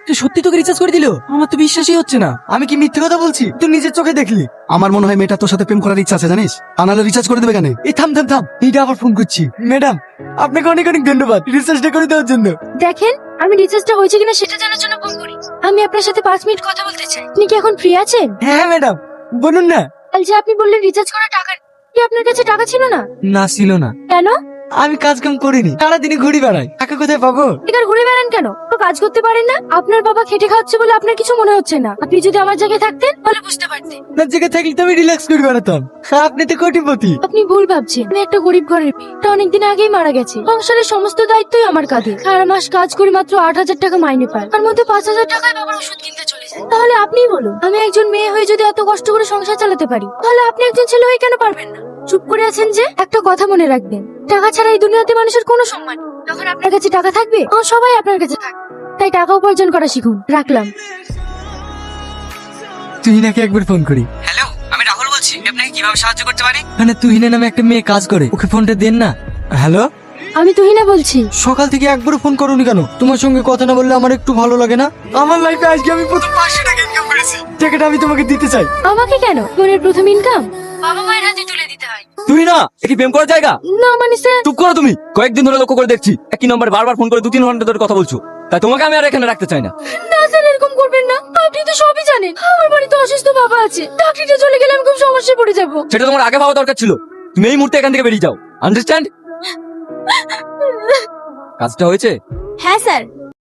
তুই সত্যি তোকে রিচার্জ করে দিল? আমার তো বিশ্বাসই হচ্ছে না। আমি কি মিথ্যে কথা বলছি? তুই নিজের চোখে দেখলি। আমার মনে হয় মেয়েটা তোর সাথে প্রেম করার ইচ্ছা আছে, জানিস? আনালে রিচার্জ করে দেবে কেন? এই থাম থাম থাম, এইটা আবার ফোন করছি। ম্যাডাম, আপনাকে অনেক অনেক ধন্যবাদ রিসার্চটা করে দেওয়ার জন্য। দেখেন, আমি রিচার্জটা হয়েছে কিনা সেটা জানার জন্য ফোন করি। আমি আপনার সাথে 5 মিনিট কথা বলতে চাই। আপনি কি এখন ফ্রি আছেন? হ্যাঁ ম্যাডাম, বলুন না। কাল যে আপনি বললেন রিচার্জ করার টাকা নেই, কি আপনার কাছে টাকা ছিল না? না ছিল না। কেন? আমি কাজ কাম করিনি, সারাদিনই ঘুরি বেড়াই, টাকা কোথায় পাবো? বেকার ঘুরে বেড়ান কেন? তো কাজ করতে পারেন না? আপনার বাবা খেটে খাচ্ছে বলে আপনার কিছু মনে হচ্ছে না। আপনি যদি আমার জায়গায় থাকতেন তাহলে বুঝতে পারতেন। আপনার জায়গায় থাকলে তো আমি রিল্যাক্স করে বেড়াতাম। আপনি তো কোটিপতি। আপনি ভুল ভাবছেন। আমি একটা গরিব ঘরের মেয়ে, এটা অনেকদিন আগেই মারা গেছে। সংসারের সমস্ত দায়িত্বই আমার কাঁধে। সারা মাস কাজ করে মাত্র 8,000 টাকা মাইনে পাই, তার মধ্যে 5,000 টাকায় বাবার ওষুধ কিনতে চলে যায়। তাহলে আপনিই বলুন, আমি একজন মেয়ে হয়ে যদি এত কষ্ট করে সংসার চালাতে পারি, তাহলে আপনি একজন ছেলে হয়ে কেন পারবেন না? চুপ করে আছেন যে? একটা কথা মনে রাখবেন, টাকা ছাড়া এই দুনিয়াতে মানুষের কোনো সম্মান নেই। যখন আপনার কাছে টাকা থাকবে তখন সবাই আপনার কাছে থাকবে। তাই টাকা উপার্জন করা শিখুন। রাখলাম। তুই নাকি একবার ফোন করি। হ্যালো, আমি রাহুল বলছি। আপনাকে কিভাবে সাহায্য করতে পারি? মানে তুহিনা নামে একটা মেয়ে কাজ করে, ওকে ফোনটা দেন না। হ্যালো, আমি তুহিনা বলছি। সকাল থেকে একবারও ফোন করোনি কেন? তোমার সঙ্গে কথা না বললে আমার একটু ভালো লাগে না? আমার লাইফে আজকে আমি প্রথম 500 টাকা ইনকাম করেছি। টাকাটা আমি তোমাকে দিতে চাই। আমাকে কেন? বোনের প্রথম ইনকাম বাবা মায়ের হাতে তুলে দিতে হয়। তুই না কি প্রেম করার জায়গা? না মানে স্যার। চুপ করো তুমি। কয়েকদিন ধরে লক্ষ্য করে দেখছি একই নম্বরে বারবার ফোন করে 2-3 ঘন্টা ধরে কথা বলছো। তাই তোমাকে আমি আর এখানে রাখতে চাই না। না স্যার, এরকম করবেন না। আপনি তো সবই জানেন, আমার বাড়িতে অসুস্থ বাবা আছে। ডাক্তারটা চলে গেলে আমি খুব সমস্যায় পড়ে যাব। সেটা তোমার আগে ভাবা দরকার ছিল। তুমি এই মুহূর্তে এখান থেকে বেরিয়ে যাও। আন্ডারস্ট্যান্ড? কাজটা হয়েছে? হ্যাঁ স্যার।